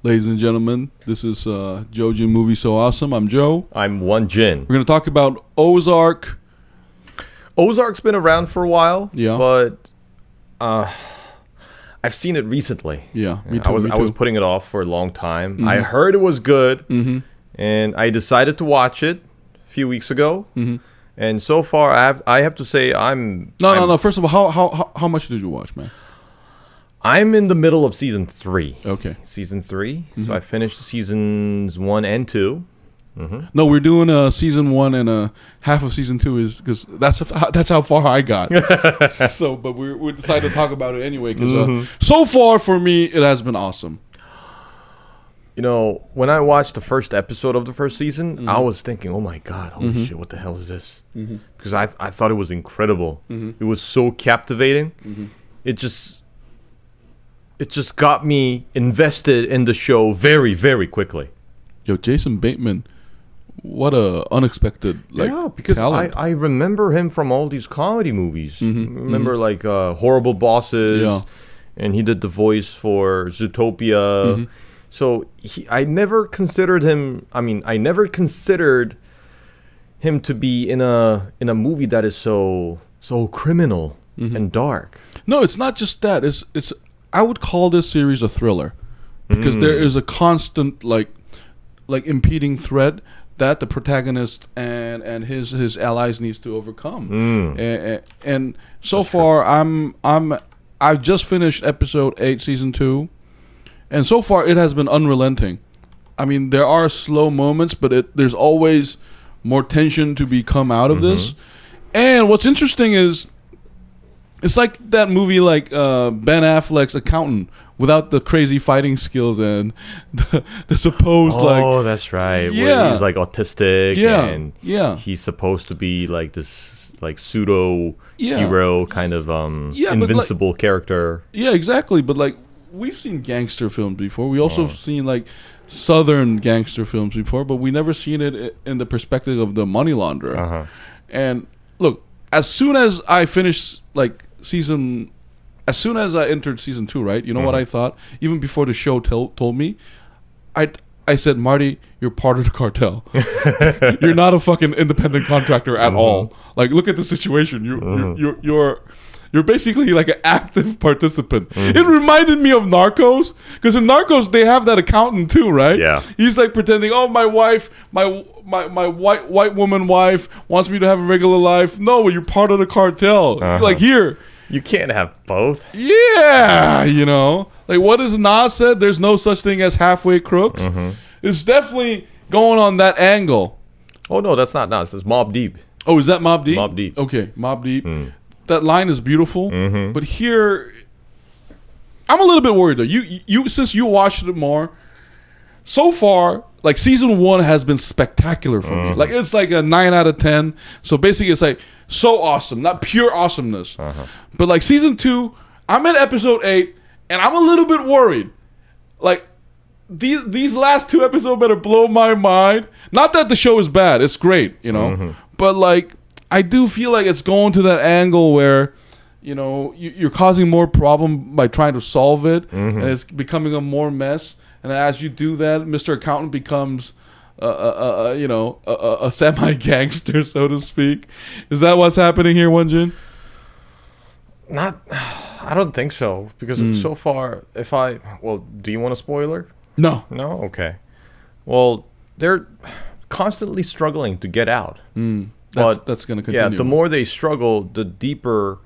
Ladies and gentlemen, this is JoeJinMovieSoAwesome. I'm Joe. I'm Won-Jin. We're going to talk about Ozark. Ozark's been around for a while, Yeah. but I've seen it recently. Yeah, me too. I was putting it off for a long time. I heard it was good, and I decided to watch it a few weeks ago. And so far, I have to say I'm No. First of all, how much did you watch, man? I'm in the middle of season 3. Okay. Season 3. So I finished seasons 1 and 2. No, we're doing season 1 and half of season 2 is because that's how far I got. So, but we decided to talk about it anyway because so far for me it has been awesome. You know, when I watched the first episode of the first season, I was thinking, "Oh my God, holy shit, what the hell is this?" Because I thought it was incredible. It was so captivating. It just got me invested in the show very, very quickly. Yo, Jason Bateman, what a unexpected because talent. I remember him from all these comedy movies. Remember like Horrible Bosses, and he did the voice for Zootopia. So I never considered him. I mean, I never considered him to be in a movie that is so criminal and dark. No, it's not just that. It's I would call this series a thriller because there is a constant like impeding threat that the protagonist and his allies needs to overcome. And so far, I've just finished episode 8, season 2, and so far it has been unrelenting. I mean, there are slow moments, but there's always more tension to come out of this. And what's interesting is, it's like that movie, like Ben Affleck's Accountant, without the crazy fighting skills and the supposed that's right. Yeah. Where he's like autistic. And yeah. he's supposed to be like this like pseudo hero kind of invincible character. Yeah, exactly. But like we've seen gangster films before. We also seen like Southern gangster films before, but we never seen it in the perspective of the money launderer. And look, as soon as I finished as soon as I entered season 2, right? You know what I thought? Even before the show told me, I said, Marty, you're part of the cartel. You're not a fucking independent contractor at all. Like, look at the situation. You're basically like an active participant. It reminded me of Narcos, because in Narcos they have that accountant too, right? Yeah. He's like pretending, oh, my wife, my white woman wife wants me to have a regular life. No, you're part of the cartel. Like here. You can't have both. Yeah, you know, like what is Nas said? There's no such thing as halfway crooks. It's definitely going on that angle. Oh no, that's not Nas. It's Mobb Deep. Oh, is that Mobb Deep? Mobb Deep. Okay, Mobb Deep. That line is beautiful, but here, I'm a little bit worried though. You since you watched it more, so far, like season 1 has been spectacular for me. Like it's like a 9 out of 10. So basically, it's like so awesome, not pure awesomeness, but like season 2, I'm in episode 8, and I'm a little bit worried. Like these last 2 episodes better blow my mind. Not that the show is bad; it's great, you know, but like. I do feel like it's going to that angle where, you know, you're causing more problem by trying to solve it, and it's becoming a more mess. And as you do that, Mr. Accountant becomes, a semi-gangster, so to speak. Is that what's happening here, Won-Jin? I don't think so, because so far, do you want a spoiler? No. No? Okay. Well, they're constantly struggling to get out. That's going to continue. Yeah, the more they struggle, the deeper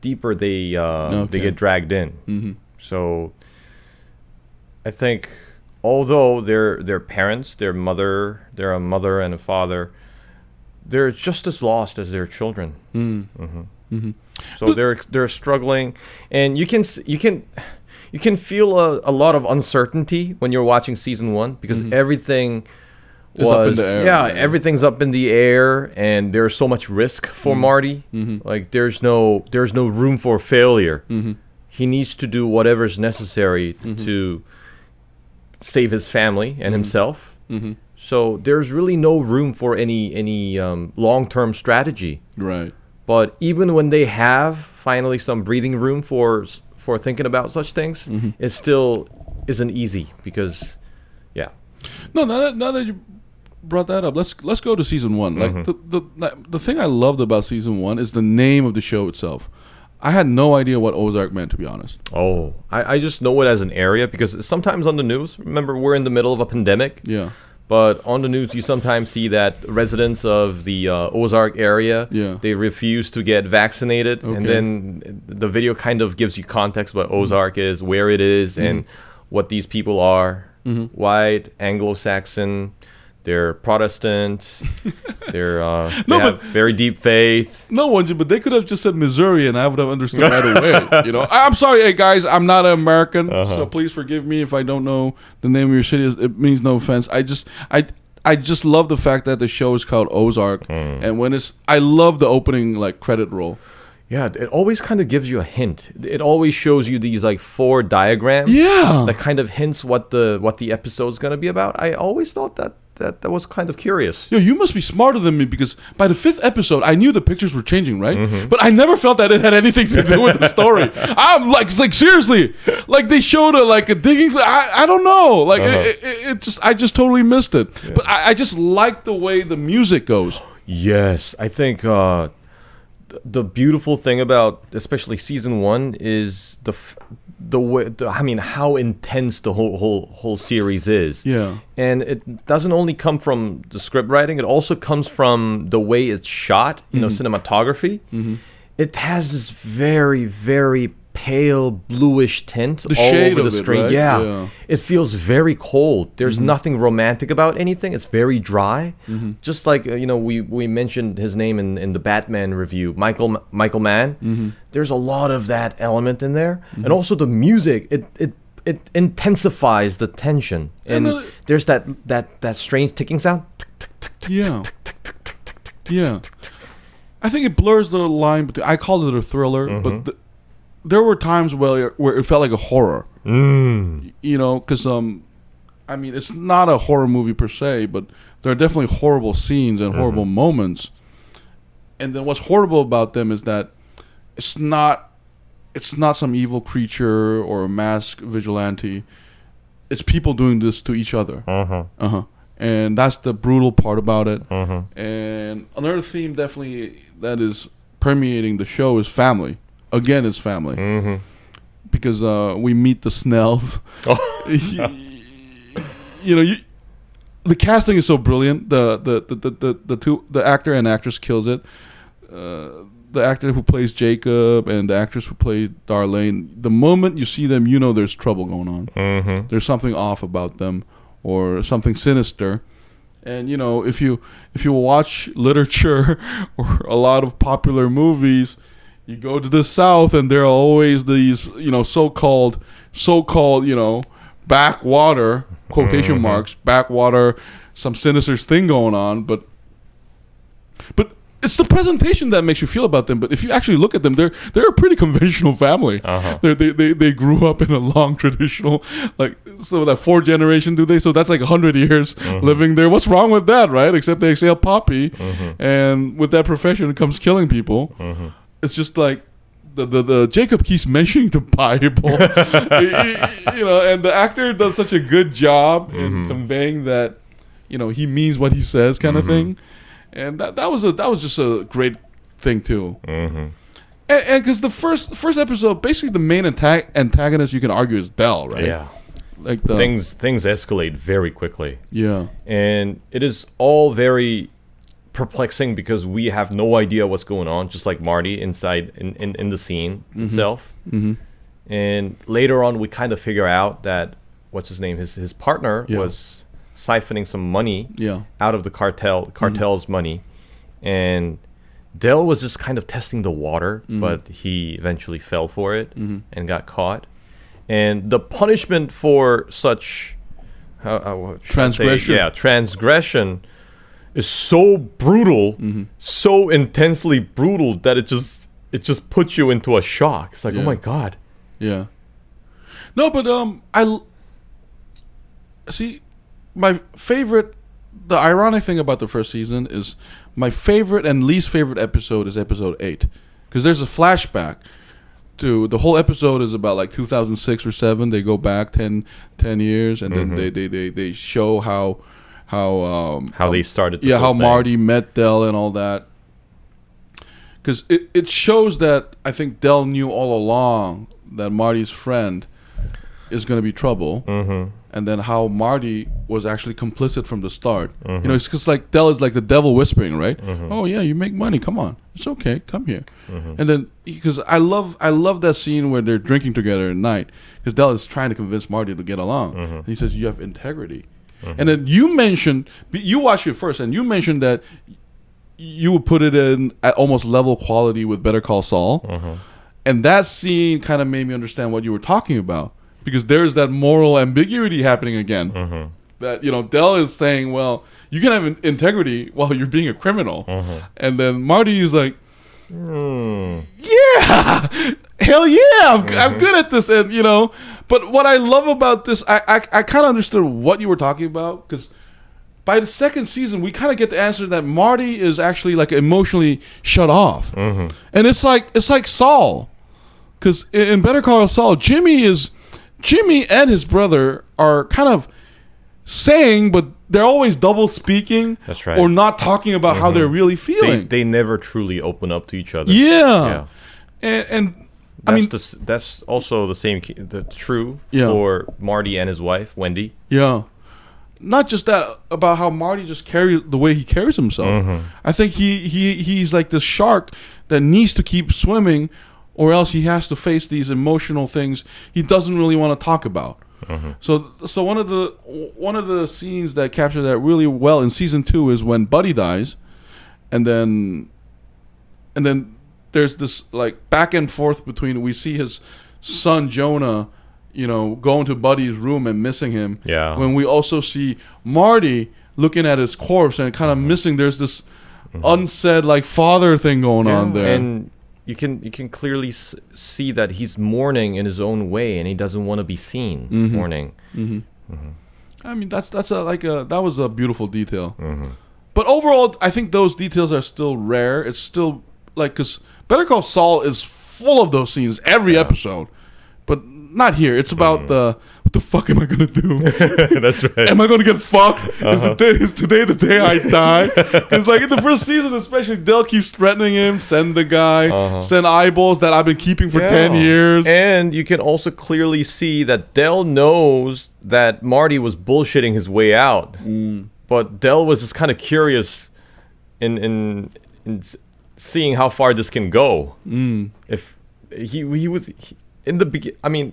they get dragged in. So I think although their parents, they're a mother and a father, they're just as lost as their children. So they're struggling, and you can feel a lot of uncertainty when you're watching season 1, because everything It's up in the air. Yeah, everything's up in the air, and there's so much risk for Marty. Like there's no room for failure. He needs to do whatever's necessary to save his family and himself. So there's really no room for any long-term strategy. Right. But even when they have finally some breathing room for thinking about such things, it's still isn't easy because, yeah. No, now that you brought that up, let's go to season 1. Like the thing I loved about season 1 is the name of the show itself. I had no idea what Ozark meant, to be honest. Oh, I just know it as an area because sometimes on the news, remember we're in the middle of a pandemic. Yeah. But on the news, you sometimes see that residents of the Ozark area, they refuse to get vaccinated. Okay. And then the video kind of gives you context what Ozark is, where it is, and what these people are. White, Anglo-Saxon, they're Protestant, they have very deep faith. No, Won-Jin, but they could have just said Missouri and I would have understood right away. You know, I'm sorry, hey guys, I'm not an American, so please forgive me if I don't know the name of your city. It means no offense. I just love the fact that the show is called Ozark, and when I love the opening like credit roll. Yeah, it always kind of gives you a hint. It always shows you these like 4 diagrams. Yeah, that kind of hints what the episode's gonna be about. I always thought that was kind of curious. Yo, you must be smarter than me because by the 5th episode, I knew the pictures were changing, right? But I never felt that it had anything to do with the story. I'm like seriously, like they showed a digging. I don't know, like I just totally missed it. Yeah. But I just like the way the music goes. Yes, I think the beautiful thing about especially season 1 is the way, I mean, how intense the whole series is. Yeah. And it doesn't only come from the script writing, it also comes from the way it's shot, you know, cinematography. It has this very, very pale bluish tint all over the screen. Right? Yeah. It feels very cold. There's nothing romantic about anything. It's very dry. Just like you know, we mentioned his name in the Batman review, Michael Mann. There's a lot of that element in there, and also the music. It intensifies the tension, and there's that strange ticking sound. Yeah. Yeah. I think it blurs the line between. I call it a thriller, but. There were times where it felt like a horror, you know, because I mean, it's not a horror movie per se, but there are definitely horrible scenes and horrible moments. And then what's horrible about them is that it's not some evil creature or a masked vigilante. It's people doing this to each other. And that's the brutal part about it. And another theme definitely that is permeating the show is family. Again, it's family, because we meet the Snells. You know, the casting is so brilliant. The actor and actress kills it. The actor who plays Jacob and the actress who plays Darlene. The moment you see them, you know there's trouble going on. There's something off about them, or something sinister. And you know, if you watch literature or a lot of popular movies. You go to the South, and there are always these, you know, so-called, you know, backwater, quotation marks, backwater, some sinister thing going on. But it's the presentation that makes you feel about them. But if you actually look at them, they're a pretty conventional family. They grew up in a long traditional, like, so that 4th generation, do they? So that's like 100 years living there. What's wrong with that, right? Except they exhale poppy, and with that profession comes killing people. It's just like the Jacob keeps mentioning the Bible, you know, and the actor does such a good job in conveying that, you know, he means what he says, kind of thing, and that was just a great thing too. And because the first episode, basically the main antagonist, you can argue, is Dell, right? Yeah, like things escalate very quickly. Yeah, and it is all very perplexing because we have no idea what's going on, just like Marty inside in the scene itself. And later on we kind of figure out that what's his name, his partner was siphoning some money out of the cartel's money, and Dell was just kind of testing the water, but he eventually fell for it and got caught. And the punishment for such transgression is so brutal, so intensely brutal that it just puts you into a shock. It's like, oh my god. Yeah. No, but I see my favorite. The ironic thing about the first season is my favorite and least favorite episode is episode 8, because there's a flashback the whole episode is about like 2006 or 7. They go back 10 years, and then they show how they started. How Marty met Dell and all that. Because it shows that I think Dell knew all along that Marty's friend is going to be trouble, and then how Marty was actually complicit from the start. You know, it's because like Dell is like the devil whispering, right? Oh yeah, you make money. Come on, it's okay. Come here. And then because I love that scene where they're drinking together at night, because Dell is trying to convince Marty to get along. And he says, "You have integrity." And then you watched it first, and you mentioned that you would put it in at almost level quality with Better Call Saul. And that scene kind of made me understand what you were talking about, because there's that moral ambiguity happening again. That, you know, Dell is saying, well, you can have integrity while you're being a criminal. And then Marty is like, yeah, hell yeah, I'm good at this. And, you know, but what I love about this, I kind of understood what you were talking about, because by the second season, we kind of get the answer that Marty is actually like emotionally shut off. And it's like Saul, because in Better Call Saul, Jimmy and his brother are kind of saying, but they're always double speaking. That's right. Or not talking about how they're really feeling. They never truly open up to each other. Yeah. And that's also the same. That's true for Marty and his wife, Wendy. Yeah. Not just that, about how Marty just carries the way he carries himself. I think he's like this shark that needs to keep swimming, or else he has to face these emotional things he doesn't really want to talk about. So one of the scenes that capture that really well in season 2 is when Buddy dies, and then there's this like back and forth between, we see his son Jonah, you know, going to Buddy's room and missing him. Yeah. When we also see Marty looking at his corpse and kind of missing, there's this unsaid like father thing going on there. And you can clearly see that he's mourning in his own way, and he doesn't want to be seen mourning. I mean, that was a beautiful detail. But overall, I think those details are still rare. It's still like, because Better Call Saul is full of those scenes every episode. But not here. It's about what the fuck am I gonna do? That's right. Am I gonna get fucked? Is today the day I die? Because like in the first season, especially, Dell keeps threatening him. Send the guy. Send eyeballs that I've been keeping for 10 years. And you can also clearly see that Dell knows that Marty was bullshitting his way out. But Dell was just kind of curious in seeing how far this can go. If he was. In the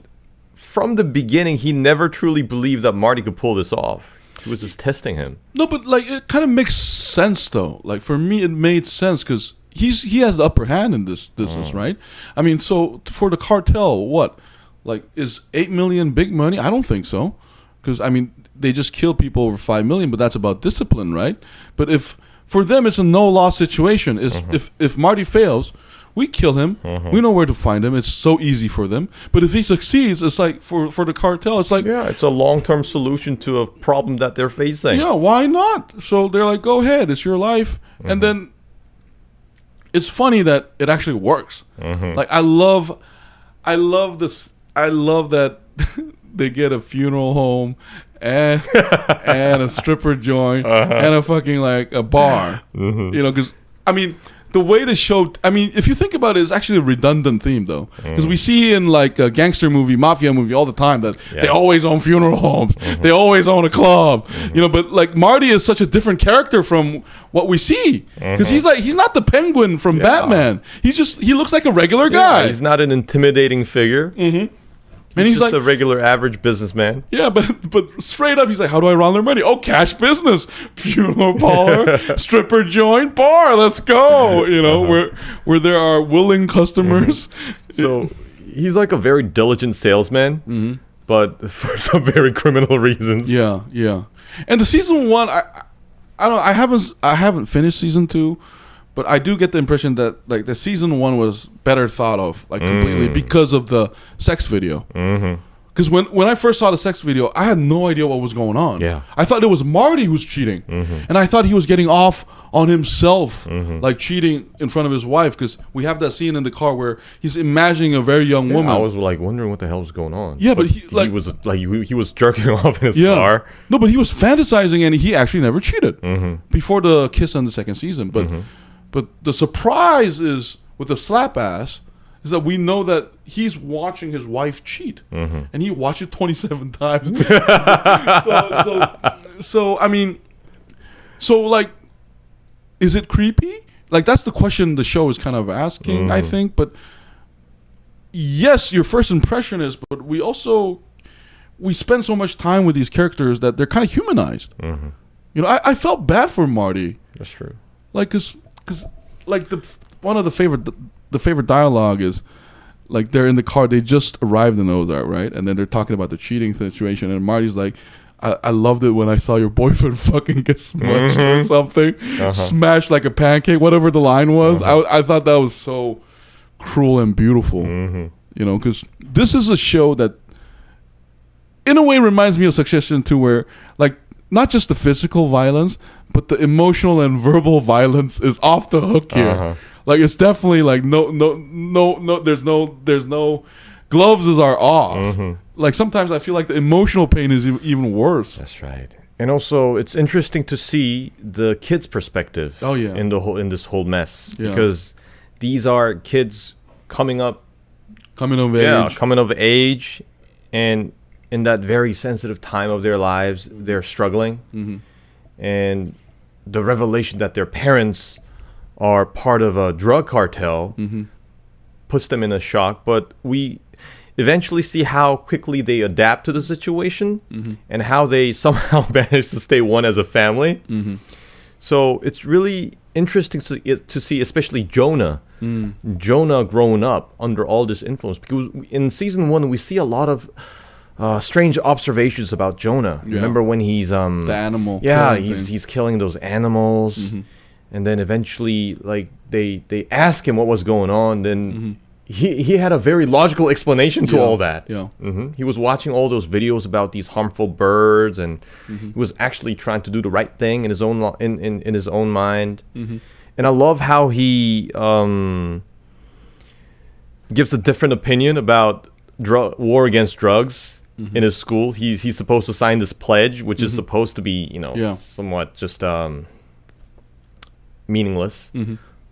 from the beginning, he never truly believed that Marty could pull this off. He was just testing him. No, but like it kind of makes sense though. Like for me, it made sense because he has the upper hand in this business, right? I mean, so for the cartel, what, like, is 8 million big money? I don't think so, because I mean they just kill people over 5 million, but that's about discipline, right? But if for them it's a no loss situation, if Marty fails, we kill him. We know where to find him. It's so easy for them. But if he succeeds, it's like for the cartel, it's like, yeah, it's a long-term solution to a problem that they're facing. Yeah, why not? So they're like, go ahead, it's your life. And then it's funny that it actually works. Like I love this. I love that they get a funeral home and a stripper joint and a fucking like a bar. You know, because I mean, the way the show, I mean, if you think about it, it's actually a redundant theme, though. Because we see in, like, a gangster movie, mafia movie all the time that they always own funeral homes. They always own a club. You know, but, like, Marty is such a different character from what we see. Because he's not the Penguin from Batman. He looks like a regular guy. He's not an intimidating figure. And he's just like a regular average businessman. Yeah, but straight up, he's like, how do I run their money? Oh, cash business, funeral parlor, stripper joint, bar. Let's go. You know, where there are willing customers. So he's like a very diligent salesman, but for some very criminal reasons. Yeah. And the season 1, I haven't finished season 2. But I do get the impression that like the season 1 was better thought of, like completely, because of the sex video. Because when I first saw the sex video, I had no idea what was going on. Yeah. I thought it was Marty who's cheating. And I thought he was getting off on himself, like cheating in front of his wife. Because we have that scene in the car where he's imagining a very young woman. I was like wondering what the hell was going on. Yeah, but he was jerking off in his car. No, but he was fantasizing, and he actually never cheated before the kiss on the second season. But the surprise is with the slap ass is that we know that he's watching his wife cheat, and he watched it 27 times. so I mean, like, is it creepy? Like, that's the question the show is kind of asking, I think. But yes, your first impression is, but we spend so much time with these characters that they're kind of humanized. You know, I felt bad for Marty. That's true. Like, cause like one of the favorite dialogue is, like, they're in the car, they just arrived in Ozark, right? And then they're talking about the cheating situation, and Marty's like, I loved it when I saw your boyfriend fucking get smushed or something, smashed like a pancake, whatever the line was. I thought that was so cruel and beautiful, you know, because this is a show that in a way reminds me of Succession too, where, like, not just the physical violence, but the emotional and verbal violence is off the hook here. Like, it's definitely like no. There's no gloves are off. Like, sometimes I feel like the emotional pain is even worse. That's right. And also, it's interesting to see the kids' perspective. Oh yeah. In this whole mess, because these are kids coming of age, and in that very sensitive time of their lives, they're struggling, and the revelation that their parents are part of a drug cartel puts them in a shock. But we eventually see how quickly they adapt to the situation and how they somehow manage to stay one as a family. So it's really interesting to see, especially Jonah growing up under all this influence. Because in season 1, we see a lot of strange observations about Jonah. Remember when he's the animal? Yeah, he's killing those animals. And then eventually, like, they ask him what was going on. Then he had a very logical explanation to all that. He was watching all those videos about these harmful birds, and he was actually trying to do the right thing in his own in his own mind. And I love how he gives a different opinion about war against drugs in his school. He's supposed to sign this pledge, which is supposed to be, you know, somewhat just meaningless.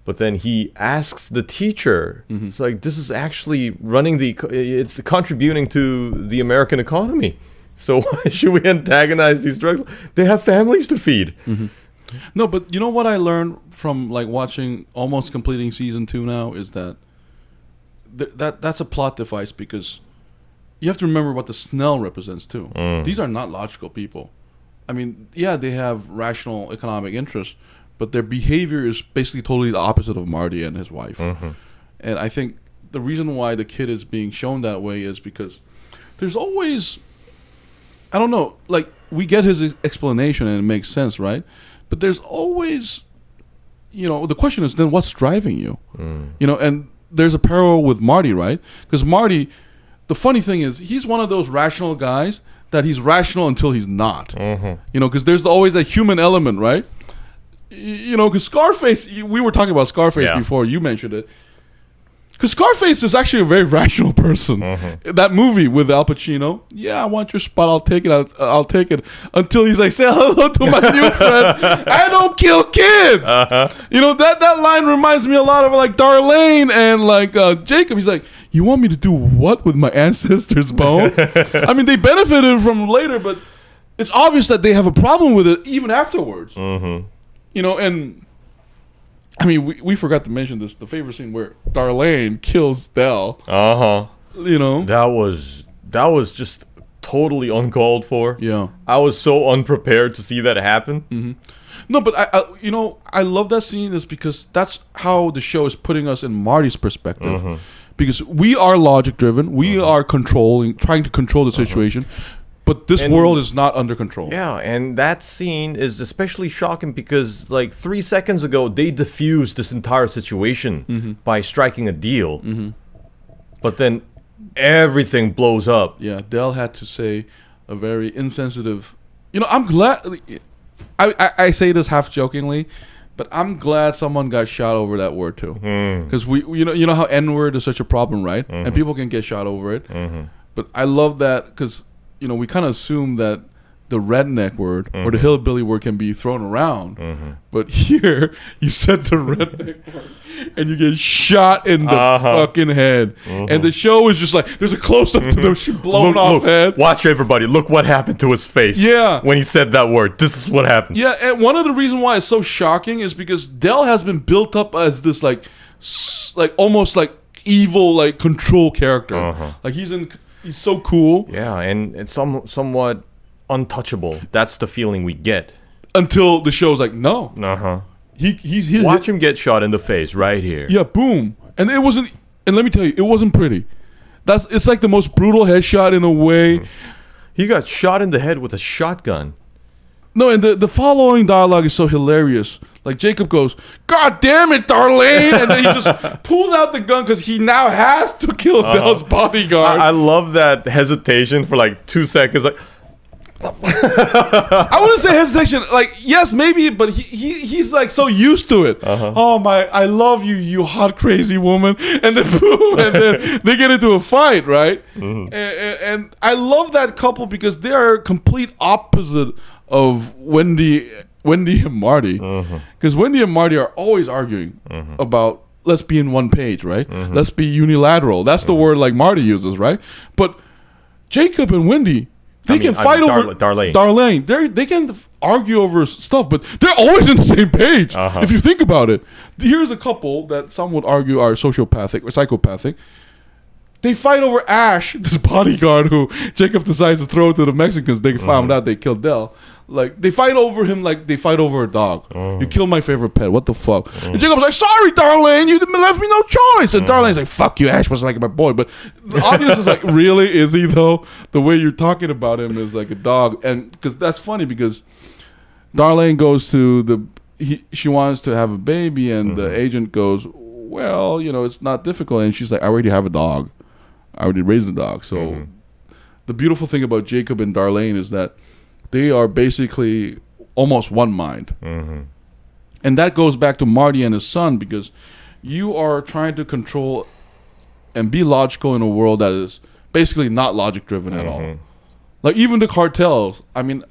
But then he asks the teacher, it's like, this is actually it's contributing to the American economy. So why should we antagonize these drugs? They have families to feed. No, but you know what I learned from, like, almost completing season 2 now is that that's a plot device, because you have to remember what the Snell represents too. These are not logical people. I mean, yeah, they have rational economic interests, but their behavior is basically totally the opposite of Marty and his wife. And I think the reason why the kid is being shown that way is because there's always, I don't know, like, we get his explanation and it makes sense, right? But there's always, you know, the question is then what's driving you? You know, and there's a parallel with Marty, right? Because Marty, the funny thing is, he's one of those rational guys that he's rational until he's not. You know, because there's always that human element, right? You know, because Scarface, we were talking about Scarface before, you mentioned it. Because Scarface is actually a very rational person. That movie with Al Pacino, I want your spot, I'll take it, I'll take it. Until he's like, say hello to my new friend, I don't kill kids. You know, that line reminds me a lot of, like, Darlene and, like, Jacob. He's like, you want me to do what with my ancestors' bones? I mean, they benefited from later, but it's obvious that they have a problem with it even afterwards. You know, and I mean, we forgot to mention this, the favorite scene where Darlene kills Dell. You know, that was just totally uncalled for. Yeah, I was so unprepared to see that happen. No, but I love that scene is because that's how the show is putting us in Marty's perspective. Because we are logic driven, we are trying to control the situation. But this world is not under control. Yeah, and that scene is especially shocking because, like, 3 seconds ago, they diffused this entire situation by striking a deal. But then everything blows up. Yeah, Dell had to say a very insensitive. I'm glad. I say this half jokingly, but I'm glad someone got shot over that word too. Because you know how N-word is such a problem, right? And people can get shot over it. But I love that because we kind of assume that the redneck word or the hillbilly word can be thrown around, but here you said the redneck word and you get shot in the fucking head, and the show is just like there's a close up to the blown off head. Watch everybody. Look what happened to his face. Yeah, when he said that word, this is what happened. Yeah, and one of the reasons why it's so shocking is because Dell has been built up as this like almost like evil like control character. Like he's so cool. Yeah, and it's somewhat untouchable. That's the feeling we get until the show's like, no. He watch him get shot in the face right here. Yeah, boom. And it wasn't. And let me tell you, it wasn't pretty. It's like the most brutal headshot in a way. He got shot in the head with a shotgun. No, and the following dialogue is so hilarious. Like Jacob goes, "God damn it, Darlene!" And then he just pulls out the gun because he now has to kill Dell's bodyguard. I love that hesitation for like 2 seconds. Like. I wouldn't say hesitation. Like, yes, maybe, but he's like so used to it. Oh my, I love you, you hot crazy woman, and then boom, and then they get into a fight, right? And I love that couple because they are complete opposite of Wendy and Marty. Because Wendy and Marty are always arguing about let's be in one page, right? Let's be unilateral. That's the word like Marty uses, right? But Jacob and Wendy. They can fight over Darlene. They can argue over stuff, but they're always on the same page. If you think about it, here's a couple that some would argue are sociopathic or psychopathic. They fight over Ash, this bodyguard who Jacob decides to throw to the Mexicans. They found out they killed Dell. Like they fight over him like they fight over a dog. You killed my favorite pet. What the fuck? And Jacob's like, sorry, Darlene, you left me no choice. And Darlene's like, fuck you, Ash was like my boy. But the audience is like, really? Is he though? The way you're talking about him is like a dog. And because that's funny because Darlene goes to she wants to have a baby and the agent goes, well, it's not difficult. And she's like, I already have a dog. I already raised a dog. So the beautiful thing about Jacob and Darlene is that they are basically almost one mind. And that goes back to Marty and his son because you are trying to control and be logical in a world that is basically not logic driven at all. Like even the cartels, I mean,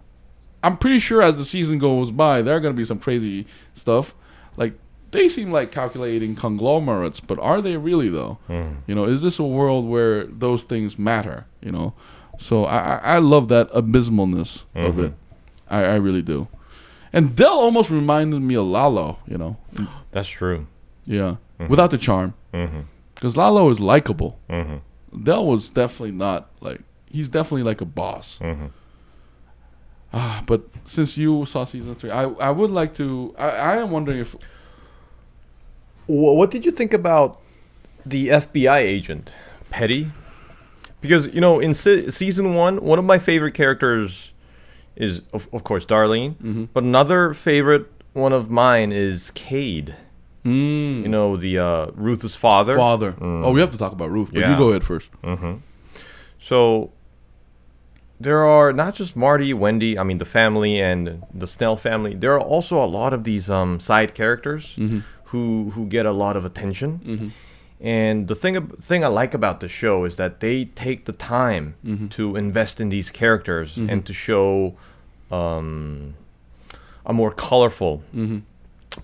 I'm pretty sure as the season goes by, there are going to be some crazy stuff. Like they seem like calculating conglomerates, but are they really though? Is this a world where those things matter, So I love that abysmalness of it. I really do. And Dell almost reminded me of Lalo, That's true. Yeah. Without the charm. Because Lalo is likable. Dell was definitely not like, he's definitely like a boss. But since you saw season 3, I would like to, I am wondering if. What did you think about the FBI agent, Petty? Because, in season 1, one of my favorite characters is, of course, Darlene. But another favorite one of mine is Cade. The Ruth's father. Oh, we have to talk about Ruth, but you go ahead first. So, there are not just Marty, Wendy, I mean, the family and the Snell family. There are also a lot of these side characters who get a lot of attention. And the thing I like about the show is that they take the time to invest in these characters and to show a more colorful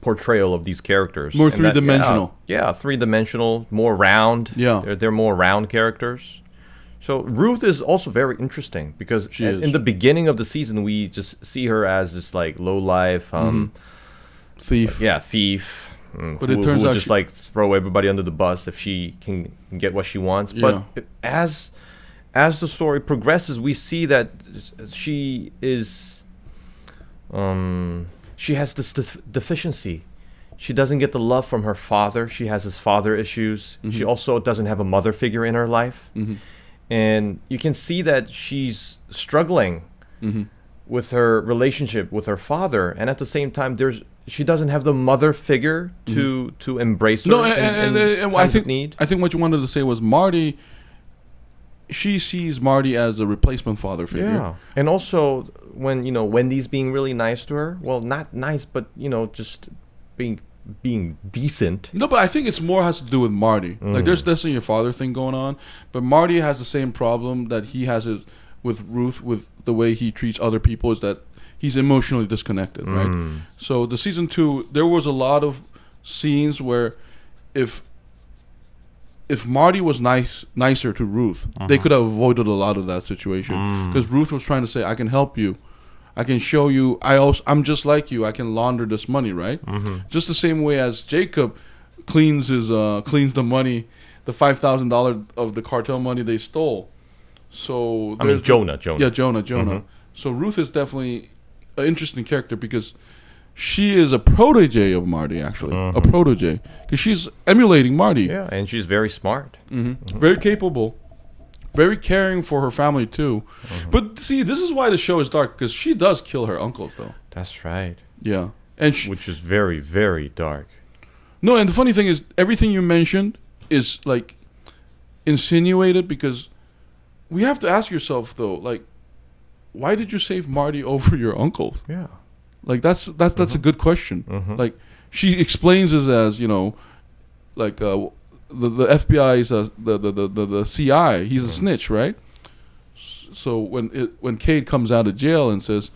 portrayal of these characters. More three-dimensional. Yeah, three-dimensional, more round. Yeah. They're more round characters. So Ruth is also very interesting because in the beginning of the season, we just see her as this like low-life thief. Yeah, thief. But it turns out just like throw everybody under the bus if she can get what she wants. Yeah. But as the story progresses, we see that she is she has this deficiency. She doesn't get the love from her father. She has his father issues. She also doesn't have a mother figure in her life. And you can see that she's struggling with her relationship with her father, and at the same time she doesn't have the mother figure to embrace her. No, and I think need. I think what you wanted to say was Marty she sees Marty as a replacement father figure. Yeah, and also when Wendy's being really nice to her. Well, not nice, but just being decent. No, but I think it's more has to do with Marty. Like, there's definitely a father thing going on, but Marty has the same problem that he has it with Ruth, with the way he treats other people, is that he's emotionally disconnected, right? So the season 2, there was a lot of scenes where if Marty was nicer to Ruth, they could have avoided a lot of that situation, because Ruth was trying to say, I can help you, I can show you, I'm just like you, I can launder this money, right? Just the same way as Jacob cleans the money, the $5,000 of the cartel money they stole. So Jonah. Yeah, Jonah. So Ruth is definitely an interesting character because she is a protege of Marty, actually. A protege. Because she's emulating Marty. Yeah, and she's very smart. Very capable. Very caring for her family, too. But see, this is why the show is dark, because she does kill her uncles, though. That's right. Yeah. And which is very, very dark. No, and the funny thing is, everything you mentioned is, like, insinuated, because we have to ask yourself, though, like, why did you save Marty over your uncles? Yeah. Like, that's a good question. Like, she explains it as, like, the FBI is the CI. He's a snitch, right? So when Cade comes out of jail and says,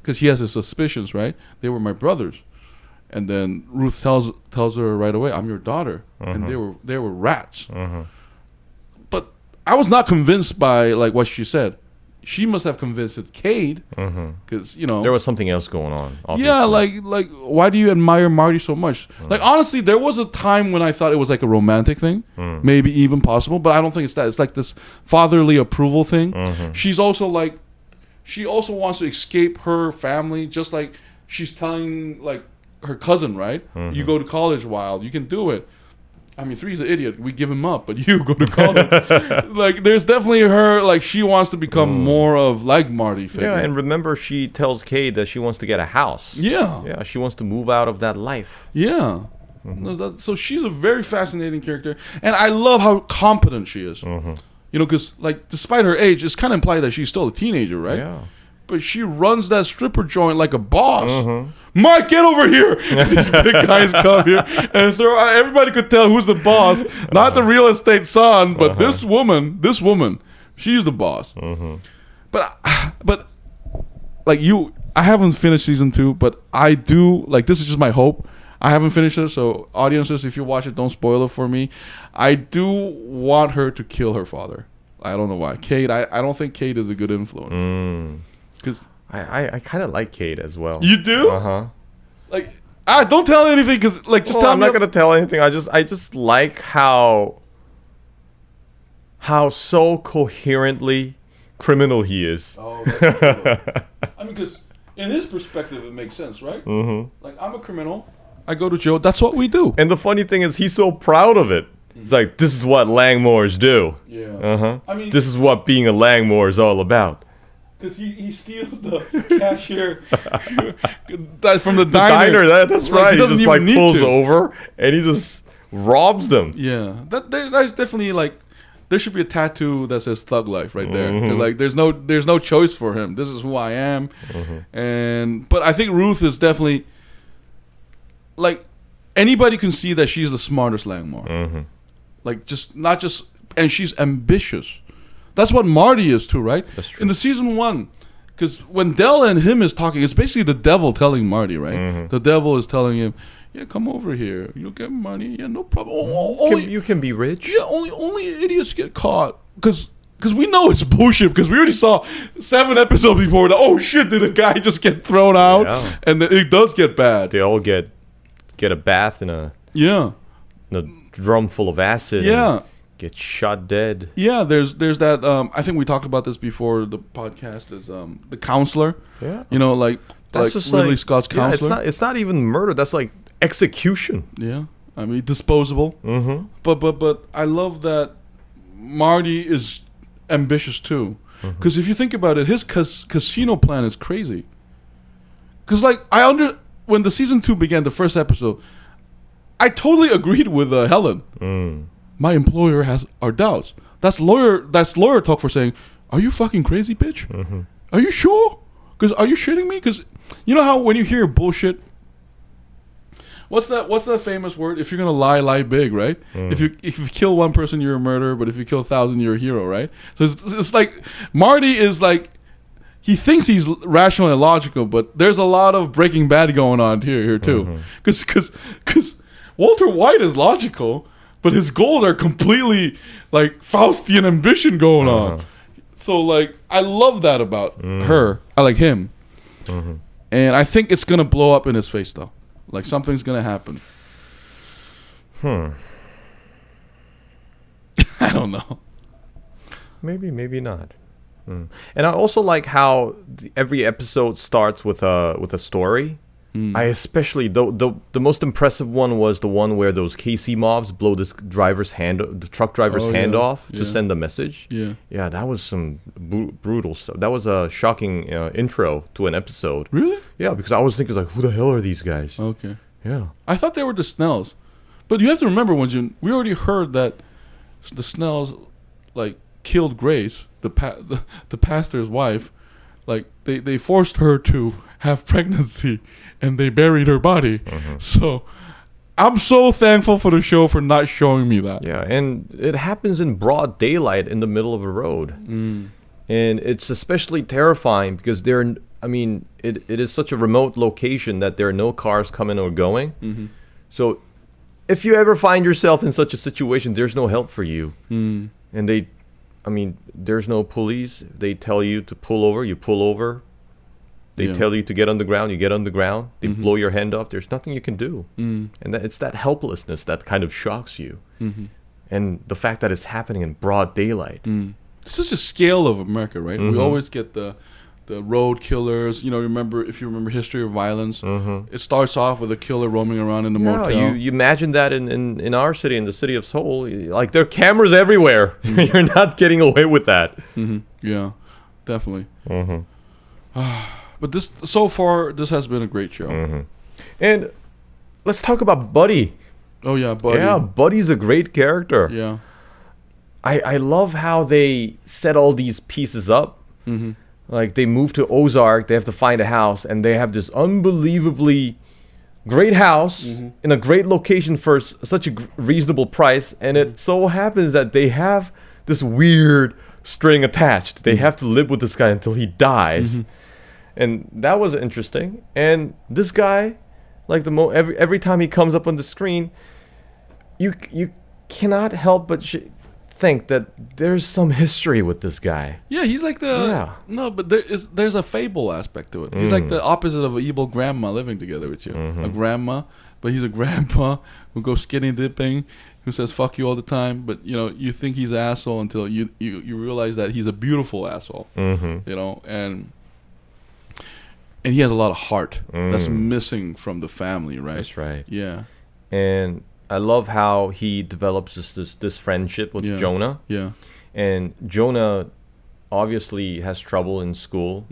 because he has his suspicions, right? They were my brothers, and then Ruth tells her right away, "I'm your daughter," and they were rats. But I was not convinced by like what she said. She must have convinced it Cade, because there was something else going on. Obviously. Yeah, like why do you admire Marty so much? Like, honestly, there was a time when I thought it was like a romantic thing, maybe even possible, but I don't think it's that. It's like this fatherly approval thing. She's also like, she also wants to escape her family, just like she's telling like her cousin, right? You go to college, Wild, you can do it. I mean, 3's an idiot. We give him up, but you go to college. Like, there's definitely her, like, she wants to become more of, like, Marty figure. Yeah, and remember, she tells Cade that she wants to get a house. Yeah. Yeah, she wants to move out of that life. Yeah. So she's a very fascinating character. And I love how competent she is. Because, like, despite her age, it's kind of implied that she's still a teenager, right? Yeah. But she runs that stripper joint like a boss. Mike, get over here! These big guys come here, and so everybody could tell who's the boss. Not the real estate son, but this woman, she's the boss. But like you, I haven't finished season 2, but I do, like, this is just my hope. I haven't finished it, so audiences, if you watch it, don't spoil it for me. I do want her to kill her father. I don't know why. Cade, I don't think Cade is a good influence. Because I kind of like Cade as well. You do? Like, don't tell anything, because like, just tell me. I'm not gonna tell anything. I just like how so coherently criminal he is. Oh, that's cool. I mean, because in his perspective, it makes sense, right? Like, I'm a criminal. I go to jail. That's what we do. And the funny thing is, he's so proud of it. He's like, this is what Langmores do. Yeah. I mean, this is what being a Langmore is all about. Because he steals the cashier from the diner. That's like, right. He just like pulls over and he just robs them. Yeah, that's definitely like, there should be a tattoo that says "Thug Life" right there. Because like, there's no choice for him. This is who I am. But I think Ruth is definitely, like, anybody can see that she's the smartest Langmore. Like, and she's ambitious. That's what Marty is too, right? That's true. In the season 1, because when Dell and him is talking, it's basically the devil telling Marty, right? The devil is telling him, "Yeah, come over here. You'll get money. Yeah, no problem. You can be rich. Yeah, only idiots get caught." Because we know it's bullshit. Because we already saw 7 episodes before that. Oh shit! Did the guy just get thrown out? Yeah. And then it does get bad. They all get a bath in a drum full of acid. Yeah. Get shot dead. Yeah, there's that. I think we talked about this before the podcast. Is the counselor? Yeah, like that's just Ridley Scott's counselor. It's not even murder. That's like execution. Yeah, I mean, disposable. But I love that Marty is ambitious too. Because if you think about it, his casino plan is crazy. Because like when the season 2 began, the first episode, I totally agreed with Helen. My employer has our doubts. That's lawyer talk for saying, "Are you fucking crazy, bitch? Are you sure? Because are you shitting me? Because you know how when you hear bullshit, what's that famous word? If you're gonna lie big, right? If you kill one person, you're a murderer, but if you kill 1,000, you're a hero, right? So it's like Marty is like, he thinks he's rational and logical, but there's a lot of Breaking Bad going on here too. Because Walter White is logical, but his goals are completely like Faustian ambition going on. So like, I love that about her. I like him, and I think it's gonna blow up in his face though. Like something's gonna happen. I don't know. Maybe not. And I also like how every episode starts with a story. I especially the most impressive one was the one where those KC mobs blow this the truck driver's hand off to send a message. Yeah, that was some brutal stuff. That was a shocking intro to an episode. Really? Yeah, because I was thinking like, who the hell are these guys? Okay. Yeah. I thought they were the Snells, but you have to remember, Won-Jin, we already heard that the Snells like killed Grace, the pastor's wife. Like they forced her to have pregnancy, and they buried her body. So I'm so thankful for the show for not showing me that. Yeah, and it happens in broad daylight in the middle of a road, and it's especially terrifying because it is such a remote location that there are no cars coming or going. So if you ever find yourself in such a situation, there's no help for you, and there's no police. They tell you to pull over, you pull over. They tell you to get on the ground, you get on the ground. They blow your hand off. There's nothing you can do. And it's that helplessness that kind of shocks you. And the fact that it's happening in broad daylight. This is the scale of America, right? We always get the road killers. You know, if you remember history of violence, it starts off with a killer roaming around in the motel. You imagine that in our city, in the city of Seoul, like there are cameras everywhere. You're not getting away with that. Yeah, definitely. But this has been a great show. And let's talk about Buddy. Oh yeah, Buddy. Yeah, Buddy's a great character. Yeah. I love how they set all these pieces up. Like they move to Ozark, they have to find a house, and they have this unbelievably great house in a great location for such a reasonable price. And it so happens that they have this weird string attached. They have to live with this guy until he dies. And that was interesting. And this guy, like every time he comes up on the screen, you cannot help but think that there's some history with this guy. Yeah, he's like no, but there's a fable aspect to it. He's like the opposite of an evil grandma living together with you. A grandma, but he's a grandpa who goes skinny dipping, who says fuck you all the time. But you think he's an asshole until you realize that he's a beautiful asshole. And he has a lot of heart that's missing from the family, right? That's right. Yeah. And I love how he develops this friendship with Jonah. Yeah. And Jonah obviously has trouble in school.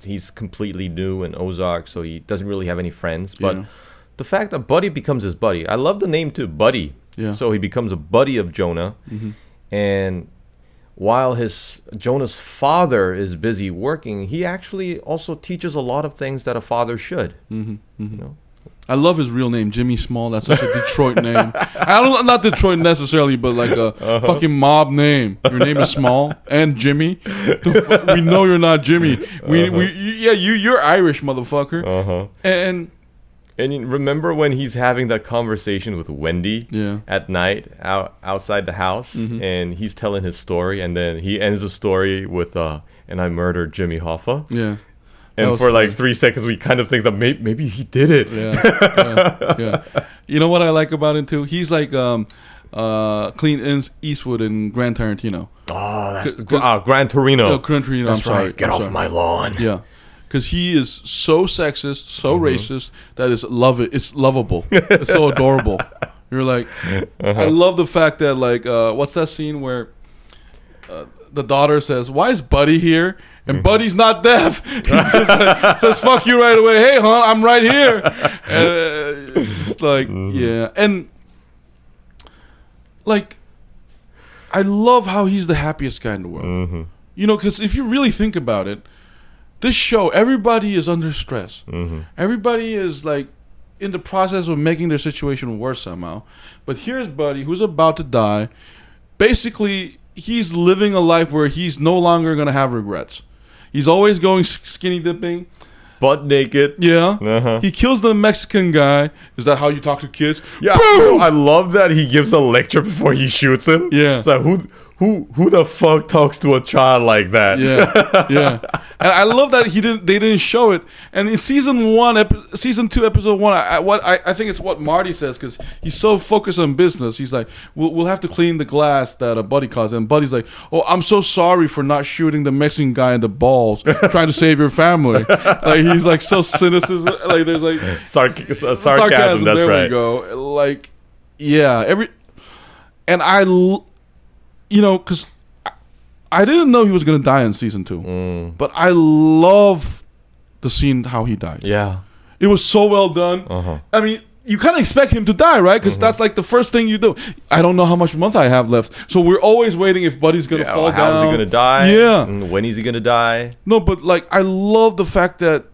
He's completely new in Ozark, so he doesn't really have any friends. But the fact that Buddy becomes his buddy, I love the name too, Buddy. Yeah. So he becomes a buddy of Jonah. And while Jonah's father is busy working, he actually also teaches a lot of things that a father should. I love his real name, Jimmy Small. That's such a Detroit name. Not Detroit necessarily, but like a fucking mob name. Your name is Small and Jimmy. We know you're not Jimmy. You're Irish, motherfucker. And you remember when he's having that conversation with Wendy at night outside the house, and he's telling his story, and then he ends the story with, and I murdered Jimmy Hoffa. Yeah. And for like 3 seconds, we kind of think that maybe he did it. Yeah. You know what I like about him, too? He's like Clint Eastwood in Gran Tarantino. Oh, that's Gran Torino. No, Gran Torino, that's I'm sorry. Right. Get off my lawn. Yeah. Because he is so sexist, so racist, that it's lovable. It's so adorable. You're like, I love the fact that, like, what's that scene where the daughter says, "Why is Buddy here?" And Buddy's not deaf. He just says, "Fuck you" right away. "Hey, hon, I'm right here." And it's like, yeah. And, like, I love how he's the happiest guy in the world. Mm-hmm. You know, because if you really think about it, this show, everybody is under stress. Mm-hmm. Everybody is like in the process of making their situation worse somehow. But here's Buddy, who's about to die. Basically, he's living a life where he's no longer going to have regrets. He's always going skinny dipping. Butt naked. Yeah. Uh-huh. He kills the Mexican guy. Is that how you talk to kids? Yeah. Boom! I love that he gives a lecture before he shoots him. Yeah. It's like, who the fuck talks to a child like that? Yeah, yeah. And I love that they didn't show it. And in season 2, episode 1, I think it's what Marty says, because he's so focused on business. He's like, we'll have to clean the glass that Buddy caused. And Buddy's like, oh, I'm so sorry for not shooting the Mexican guy in the balls, trying to save your family. Like, he's like so sinister. Like, there's like sarcasm. That's there right. We go. Like, yeah, you know, because I didn't know he was going to die in season 2. But I love the scene how he died. Yeah. It was so well done. Uh-huh. I mean, you kind of expect him to die, right? Because that's like the first thing you do. I don't know how much month I have left. So we're always waiting if Buddy's going to fall down. How's he going to die? Yeah. And when is he going to die? No, but like, I love the fact that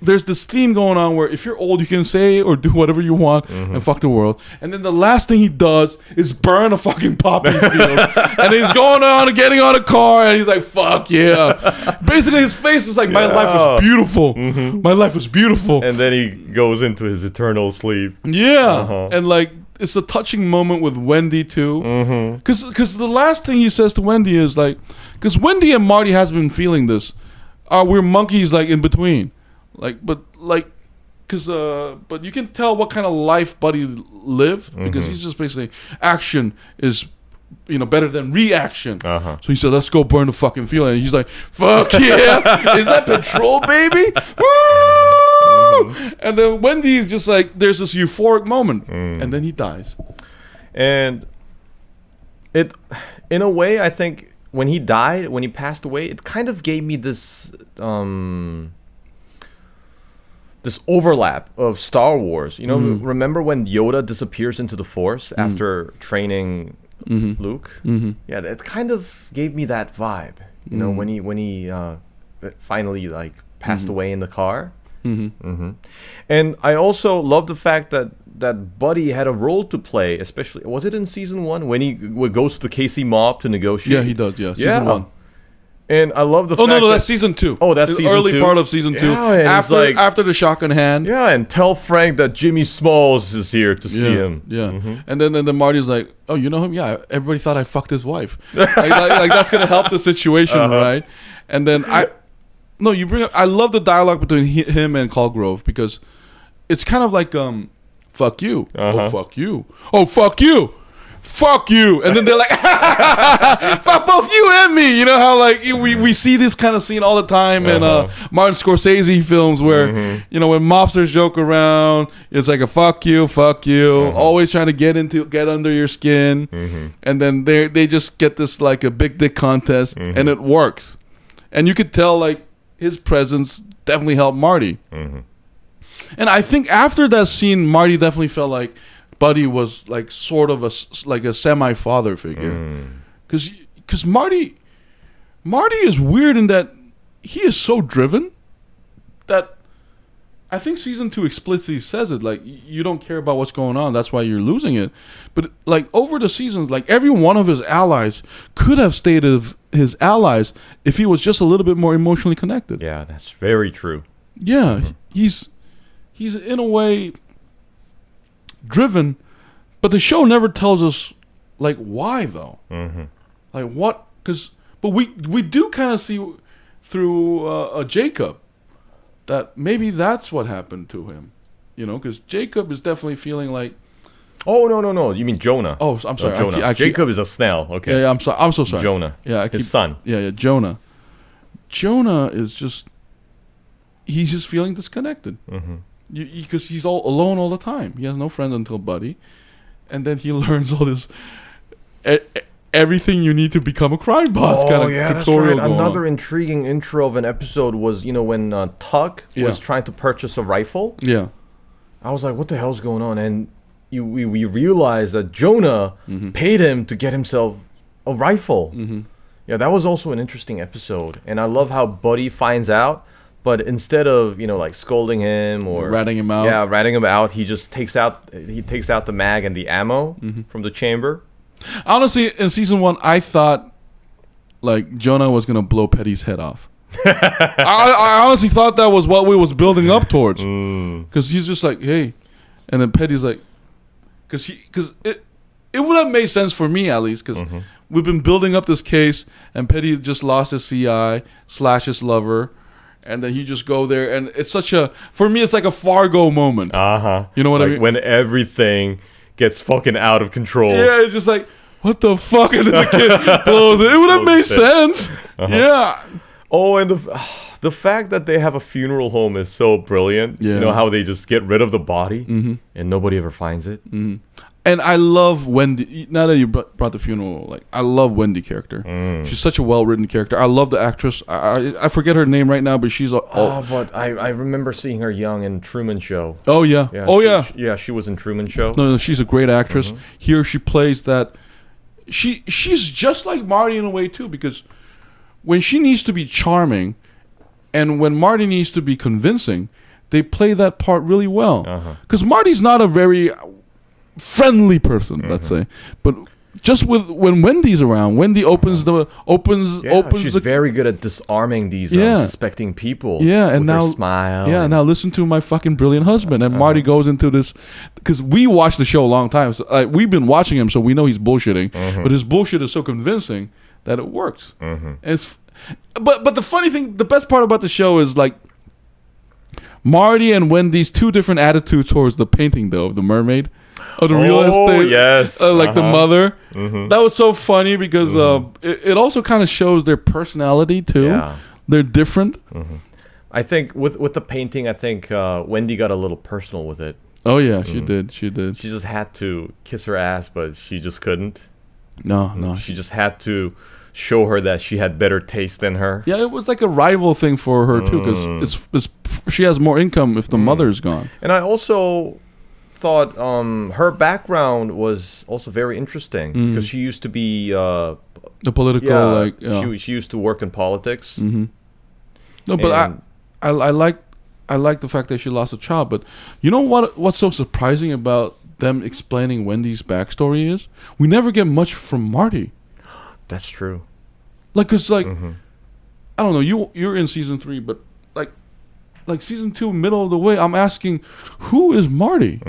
there's this theme going on where if you're old, you can say or do whatever you want and fuck the world. And then the last thing he does is burn a fucking poppy field. And he's going on and getting on a car and he's like, fuck yeah. Basically, his face is like, my life was beautiful. My life was beautiful. And then he goes into his eternal sleep. Yeah. And like, it's a touching moment with Wendy too. Because the last thing he says to Wendy is like, because Wendy and Marty has been feeling this. We're monkeys like in between. But you can tell what kind of life Buddy lived because he's just basically action is, better than reaction. So he said, "Let's go burn the fucking field," and he's like, "Fuck yeah, is that patrol, baby?" Woo! And then Wendy's just like, there's this euphoric moment, and then he dies. And it, in a way, I think when he passed away, it kind of gave me this. This overlap of Star Wars. Remember when Yoda disappears into the Force after training Luke? Yeah, that kind of gave me that vibe. When he finally like passed away in the car. And I also love the fact that Buddy had a role to play, especially, was it in season 1 when he goes to the KC mob to negotiate? Yeah, he does. Yeah, season 1. And I love the fact no, that's season 2. Oh, that's season 2? Early part of season 2. Yeah, after the shotgun hand. Yeah, and tell Frank that Jimmy Smalls is here to see him. Yeah. And then Marty's like, oh, you know him? Yeah, everybody thought I fucked his wife. like that's going to help the situation, right? And then I love the dialogue between him and Colgrove because it's kind of like, fuck you. Oh, fuck you. Oh, fuck you. Fuck you. And then they're like, fuck both you and me. You know how like we see this kind of scene all the time in Martin Scorsese films where, when mobsters joke around, it's like a fuck you, always trying to get under your skin. And then they just get this like a big dick contest and it works. And you could tell like his presence definitely helped Marty. And I think after that scene, Marty definitely felt like Buddy was like sort of a semi-father figure, because Marty is weird in that he is so driven that I think season 2 explicitly says it, like, you don't care about what's going on, that's why you're losing it. But like over the seasons, like every one of his allies could have stayed his allies if he was just a little bit more emotionally connected. Yeah, that's very true. Yeah, he's in a way driven, but the show never tells us like why though. Like what? But we do kind of see through Jacob that maybe that's what happened to him, because Jacob is definitely feeling like. Oh no! You mean Jonah? Oh, I'm sorry. Jonah. Jacob is a Snell. Okay. Yeah, I'm sorry. I'm so sorry. Jonah. Yeah, his son. Yeah, Jonah. Jonah is just. He's just feeling disconnected. Because he's all alone all the time. He has no friends until Buddy, and then he learns all this, everything you need to become a crime boss kind of tutorial. That's right. Another intriguing intro of an episode was when Tuck was trying to purchase a rifle. Yeah, I was like, what the hell's going on? And we realized that Jonah paid him to get himself a rifle. Yeah, that was also an interesting episode, and I love how Buddy finds out. But instead of like scolding him or ratting him out, he just takes out the mag and the ammo from the chamber. Honestly, in season 1, I thought like Jonah was gonna blow Petty's head off. I honestly thought that was what we was building up towards, because he's just like, hey, and then Petty's like, because it would have made sense for me at least, because we've been building up this case, and Petty just lost his CI / his lover. And then he just go there, and it's for me, it's like a Fargo moment. You know what I mean? When everything gets fucking out of control. Yeah, it's just like, what the fuck? And then the kid blows it. It would have made sense. Yeah. Oh, and the fact that they have a funeral home is so brilliant. Yeah. You know how they just get rid of the body, and nobody ever finds it. And I love Wendy. Now that you brought the funeral, like, I love Wendy character. She's such a well-written character. I love the actress. I forget her name right now, but she's but I remember seeing her young in Truman Show. Oh yeah. She was in Truman Show. No, she's a great actress. Here she plays that. She's just like Marty in a way too, because when she needs to be charming, and when Marty needs to be convincing, they play that part really well. Because Marty's not a very friendly person, let's say, but just when Wendy's around, Wendy opens. She's very good at disarming these suspecting people. Yeah, and with now her smile. Yeah, now listen to my fucking brilliant husband. And Marty goes into this because we watched the show a long time. So we've been watching him, so we know he's bullshitting. But his bullshit is so convincing that it works. And but the funny thing, the best part about the show is like Marty and Wendy's two different attitudes towards the painting, though, of the mermaid. Of the real estate, yes, like the mother. That was so funny because it also kind of shows their personality too. Yeah. They're different. I think with the painting, I think Wendy got a little personal with it. Oh yeah, she did. She did. She just had to kiss her ass, but she just couldn't. No. She just had to show her that she had better taste than her. Yeah, it was like a rival thing for her too, because it's she has more income if the mother's gone. And I also thought her background was also very interesting because she used to be the political she used to work in politics. No, but I like the fact that she lost a child. But you know what's so surprising about them explaining Wendy's backstory is we never get much from Marty. That's true. Like, cause I don't know, you're in season 3, but like season 2, middle of the way, I'm asking, who is Marty?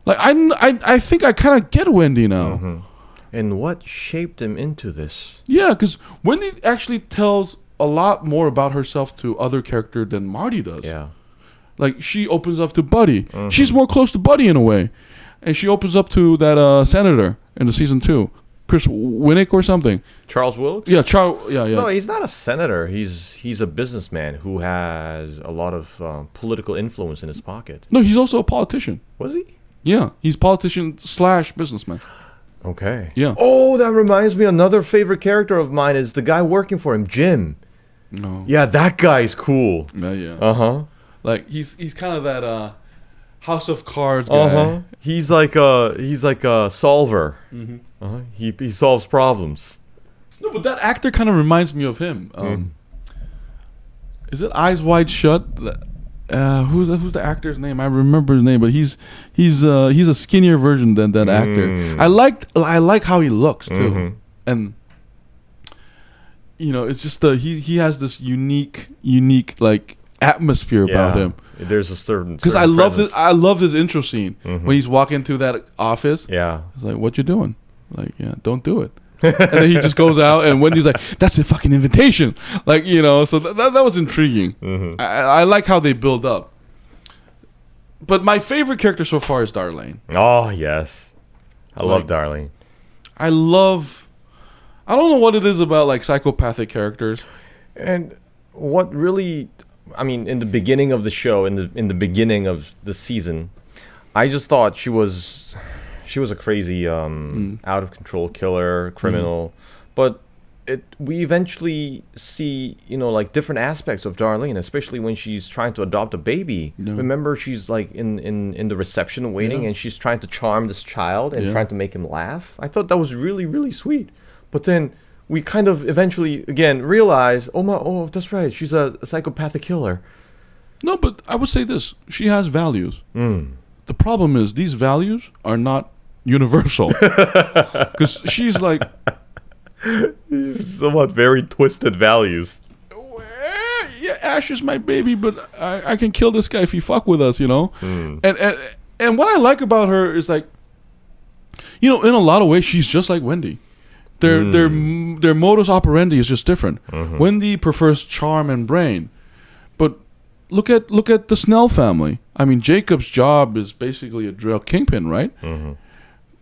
Like I think I kind of get Wendy now. And what shaped him into this? Yeah, because Wendy actually tells a lot more about herself to other characters than Marty does. Yeah, like she opens up to Buddy. She's more close to Buddy in a way, and she opens up to that senator in the season 2. Chris Winnick or something. Charles Wilkes? Yeah, Yeah. No, he's not a senator. He's a businessman who has a lot of political influence in his pocket. No, he's also a politician. Was he? Yeah, he's politician / businessman. Okay. Yeah. Oh, that reminds me. Another favorite character of mine is the guy working for him, Jim. No. Yeah, that guy's cool. Yeah. Like he's kind of that House of Cards guy. He's like a solver. He solves problems. No, but that actor kind of reminds me of him. Is it Eyes Wide Shut? Who's the actor's name? I remember his name, but he's a skinnier version than that actor. I like how he looks too, and it's just he has this unique like atmosphere about him. There's a certain because I love this intro scene when he's walking through that office. Yeah, it's like, what you doing? Like, yeah, don't do it. And then he just goes out, and Wendy's like, that's a fucking invitation. Like, so that was intriguing. I like how they build up. But my favorite character so far is Darlene. Oh, yes. I love Darlene. I don't know what it is about, like, psychopathic characters. And what really, I mean, in the beginning of the show, in the beginning of the season, I just thought she was a crazy, out of control killer, criminal. But we eventually see, like different aspects of Darlene, especially when she's trying to adopt a baby. No. Remember, she's like in the reception waiting, and she's trying to charm this child and trying to make him laugh. I thought that was really, really sweet. But then we kind of eventually again realize, oh, that's right, she's a psychopathic killer. No, but I would say this: she has values. The problem is these values are not universal, because she's like somewhat very twisted values. Yeah, Ash is my baby, but I can kill this guy if he fuck with us, you know. And what I like about her is like, you know, in a lot of ways, she's just like Wendy. Their modus operandi is just different. Wendy prefers charm and brain, but look at the Snell family. I mean, Jacob's job is basically a drug kingpin, right?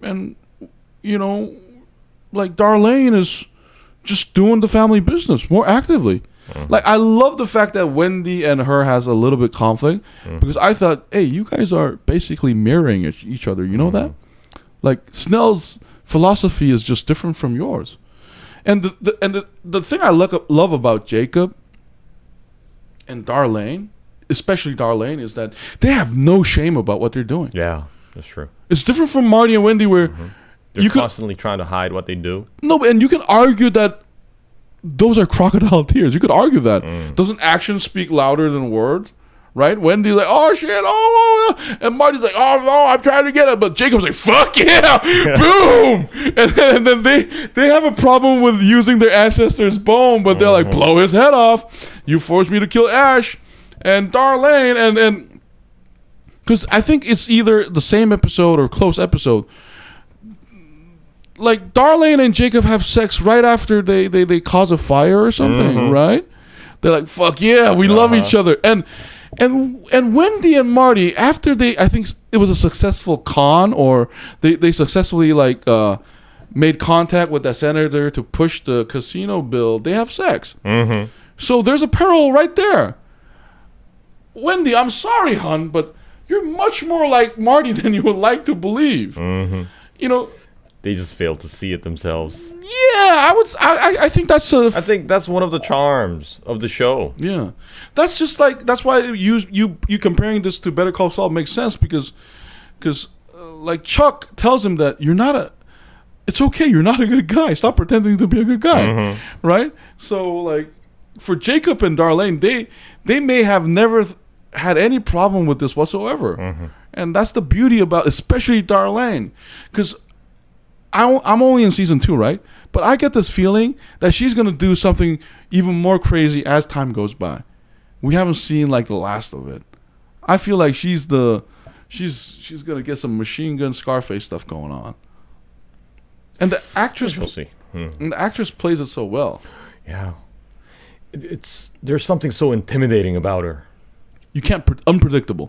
And you know, like Darlene is just doing the family business more actively. Like, I love the fact that Wendy and her has a little bit conflict, because I thought, hey, you guys are basically mirroring each other. You know that? Like, Snell's philosophy is just different from yours. And the thing I love about Jacob and Darlene, especially Darlene, is that they have no shame about what they're doing. Yeah, that's true. It's different from Marty and Wendy, where they're constantly trying to hide what they do. No, and you can argue that those are crocodile tears. You could argue that. Doesn't action speak louder than words? Right? Wendy's like, oh shit, oh. And Marty's like, oh no, I'm trying to get it. But Jacob's like, fuck yeah, boom. And then they have a problem with using their ancestors' bone, but they're like, blow his head off. You forced me to kill Ash and Darlene. And because I think it's either the same episode or close episode. Like, Darlene and Jacob have sex right after they cause a fire or something, right? They're like, fuck yeah, we love each other. And Wendy and Marty, after I think it was a successful con, or they successfully like made contact with the senator to push the casino bill, they have sex. So there's a parallel right there. Wendy, I'm sorry, hon, but you're much more like Marty than you would like to believe. You know, they just fail to see it themselves. Yeah, I think that's I think that's one of the charms of the show. Yeah, that's just like, that's why you comparing this to Better Call Saul makes sense, because like Chuck tells him that it's okay, you're not a good guy. Stop pretending to be a good guy, right? So like for Jacob and Darlene, they may have never had any problem with this whatsoever, and that's the beauty about especially Darlene, because I'm only in season 2, right? But I get this feeling that she's gonna do something even more crazy as time goes by. We haven't seen like the last of it. I feel like she's gonna get some Machine Gun Scarface stuff going on. And the actress, and the actress plays it so well. Yeah, there's something so intimidating about her. You can't unpredictable.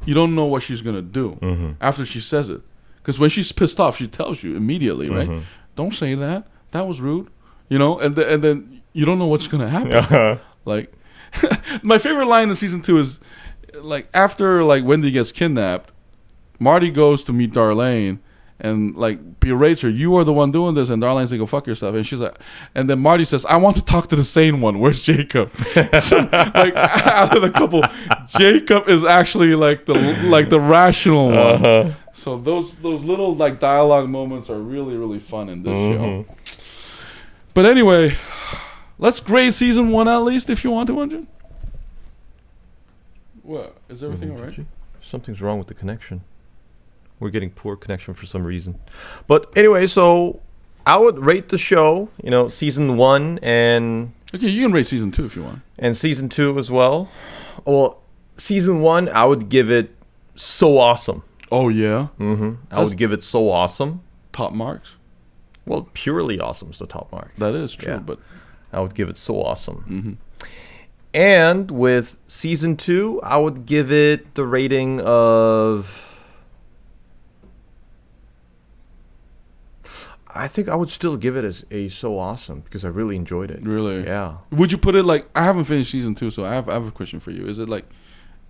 You don't know what she's gonna do after she says it. Because when she's pissed off, she tells you immediately, right? Don't say that. That was rude. You know, and then you don't know what's going to happen. Like, my favorite line in season 2 is, like, after, like, Wendy gets kidnapped, Marty goes to meet Darlene and, like, berates her. You are the one doing this. And Darlene's like, go fuck yourself. And she's like, and then Marty says, I want to talk to the sane one. Where's Jacob? So, like, out of the couple, Jacob is actually, like, the rational one. So those little like dialogue moments are really, really fun in this show. But anyway, let's grade season 1 at least, if you want to, Won-Jin. What? Is everything all right? Something's wrong with the connection. We're getting poor connection for some reason. But anyway, so I would rate the show, you know, season 1 and... Okay, you can rate season 2 if you want. And season 2 as well. Well, season 1, I would give it so awesome. Oh, yeah? I would give it so awesome. Top marks? Well, purely awesome is the top mark. That is true, yeah. But... I would give it so awesome. And with season 2, I would give it the rating of... I think I would still give it as a so awesome, because I really enjoyed it. Really? Yeah. Would you put it like... I haven't finished season 2, so I have a question for you. Is it like...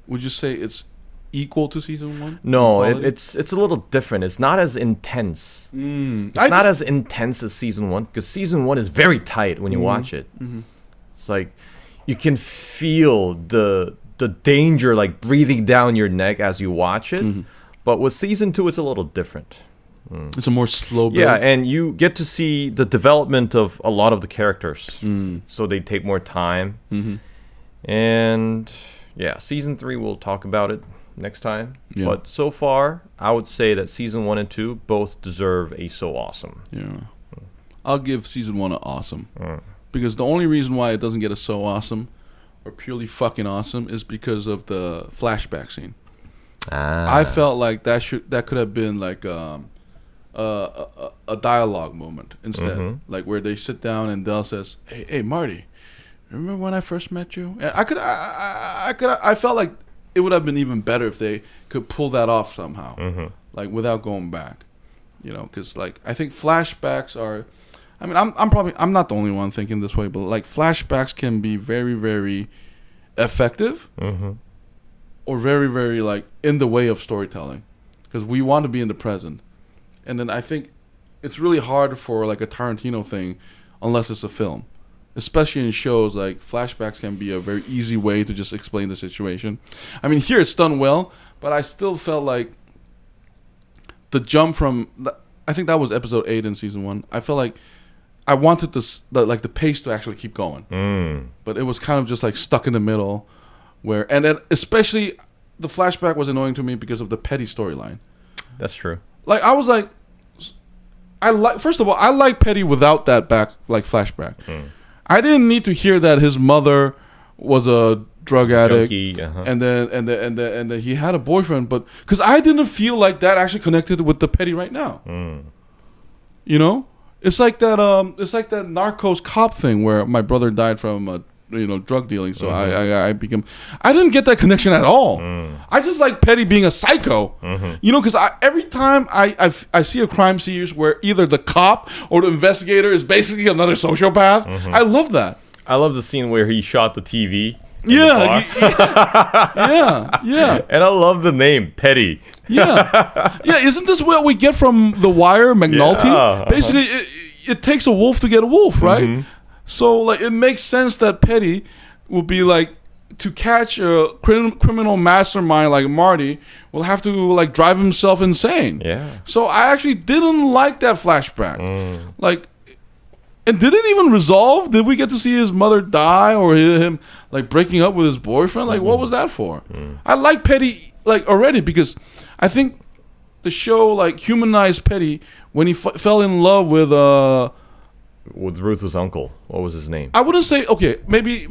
Would you say it's equal to season 1? No, it's a little different. It's not as intense. It's not as intense as season 1, because season 1 is very tight when you watch it. It's like you can feel the danger like breathing down your neck as you watch it. But with season 2, it's a little different. It's a more slow build. Yeah, and you get to see the development of a lot of the characters. So they take more time. And yeah, season 3 we'll talk about it next time. Yeah. But so far, I would say that season 1 and 2 both deserve a so awesome. Yeah. I'll give season 1 an awesome. Because the only reason why it doesn't get a so awesome or purely fucking awesome is because of the flashback scene. I felt like that could have been like a dialogue moment instead, like where they sit down and Dell says, "Hey, Marty, remember when I first met you?" And I felt like it would have been even better if they could pull that off somehow, like without going back, because like I think flashbacks are. I mean, I'm not the only one thinking this way, but like flashbacks can be very, very effective. Or very, very, like, in the way of storytelling. Because we want to be in the present. And then I think it's really hard for, like, a Tarantino thing unless it's a film. Especially in shows, like, flashbacks can be a very easy way to just explain the situation. I mean, here it's done well, but I still felt like the jump from... I think that was episode 8 in season 1. I felt like I wanted the pace to actually keep going. But it was kind of just, like, stuck in the middle... And then especially the flashback was annoying to me because of the petty storyline. That's true. Like I was like, first of all, I like petty without that flashback. I didn't need to hear that his mother was a drug addict, and then he had a boyfriend, but because I didn't feel like that actually connected with the petty right now. It's like that. It's like that Narcos cop thing where my brother died from drug dealing, so I didn't get that connection at all. I just like Petty being a psycho, because every time I see a crime series where either the cop or the investigator is basically another sociopath, I love that. I love the scene where he shot the TV. Yeah. And I love the name Petty. Yeah. Isn't this what we get from The Wire, McNulty? Basically, it takes a wolf to get a wolf, right? So, like, it makes sense that Petty would be, like, to catch a criminal mastermind like Marty, will have to, like, drive himself insane. Yeah. So, I actually didn't like that flashback. Like, and did it even resolve? Did we get to see his mother die or him, like, breaking up with his boyfriend? Like, what was that for? I like Petty, like, already because I think the show, like, humanized Petty when he fell in love with Ruth's uncle. What was his name? I wouldn't say maybe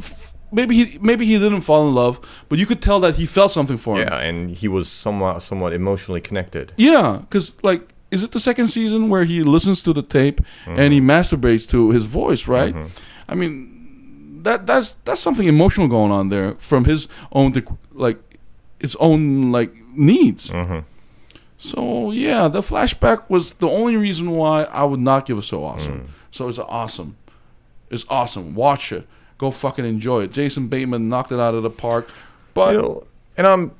he didn't fall in love, but you could tell that he felt something for him. Yeah, and he was somewhat emotionally connected. Yeah, because like, is it the second season where he listens to the tape and he masturbates to his voice? Right. I mean, that's something emotional going on there from his own needs. So yeah, the flashback was the only reason why I would not give it so awesome. So it's awesome. It's awesome. Watch it. Go fucking enjoy it. Jason Bateman knocked it out of the park. But and I'm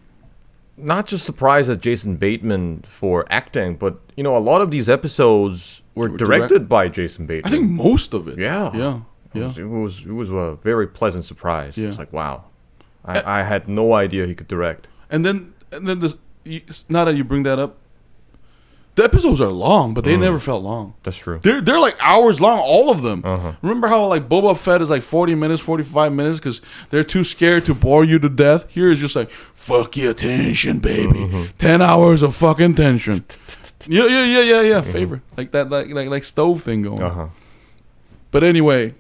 not just surprised at Jason Bateman for acting, but a lot of these episodes were directed by Jason Bateman. I think most of it. Yeah. It was a very pleasant surprise. Yeah. It's like, wow. I had no idea he could direct. And then now that you bring that up, the episodes are long, but they never felt long. That's true. They're like hours long, all of them. Remember how like Boba Fett is like 40 minutes, 45 minutes because they're too scared to bore you to death? Here is just like, fuck your tension, baby. 10 hours of fucking tension. Yeah. Favorite. Like that like stove thing going. But anyway.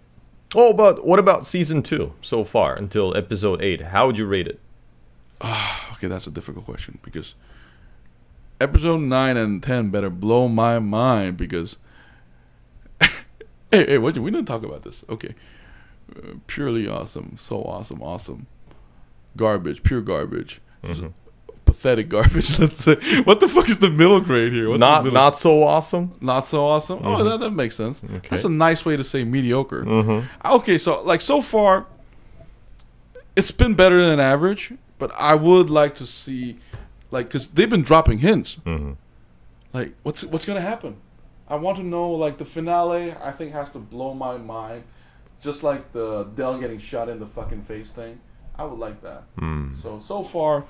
Oh, but what about season 2 so far until episode 8? How would you rate it? Okay, that's a difficult question because episode 9 and 10 better blow my mind because hey, we didn't talk about this. Okay, purely awesome, so awesome, garbage, pure garbage, pathetic garbage. Let's say, what the fuck is the middle grade here? What's not so awesome. Not so awesome. Oh, that makes sense. Okay. That's a nice way to say mediocre. Okay, so like so far, it's been better than average, but I would like to see. Like, because they've been dropping hints. Like, what's going to happen? I want to know, like, the finale, I think, has to blow my mind. Just like the Dell getting shot in the fucking face thing. I would like that. So far,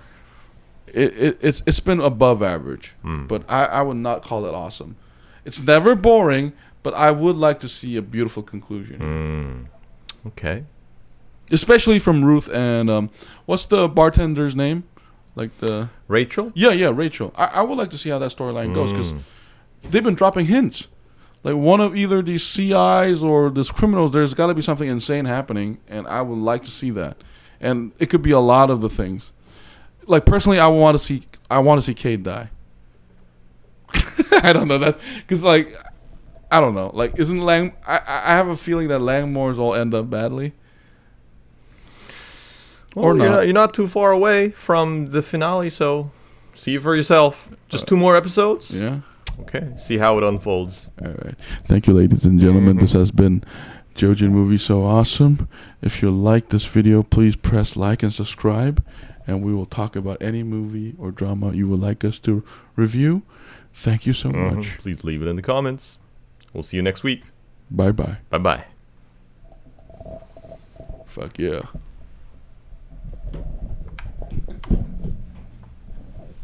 it's been above average, but I would not call it awesome. It's never boring, but I would like to see a beautiful conclusion. Okay. Especially from Ruth and what's the bartender's name? Like the Rachel? Yeah, Rachel. I would like to see how that storyline goes because they've been dropping hints. Like one of either these CIs or these criminals, there's got to be something insane happening, and I would like to see that. And it could be a lot of the things. Like personally, I want to see Cade die. I don't know that because like I don't know. Like isn't Lang? I have a feeling that Langmore's all end up badly. Well, or not. You're not too far away from the finale, so see for yourself. Just 2 more episodes. Yeah. Okay. See how it unfolds. All right. Thank you, ladies and gentlemen. This has been JoeJinMovieSoAwesome. If you like this video, please press like and subscribe, and we will talk about any movie or drama you would like us to review. Thank you so much. Please leave it in the comments. We'll see you next week. Bye-bye. Bye-bye. Fuck yeah.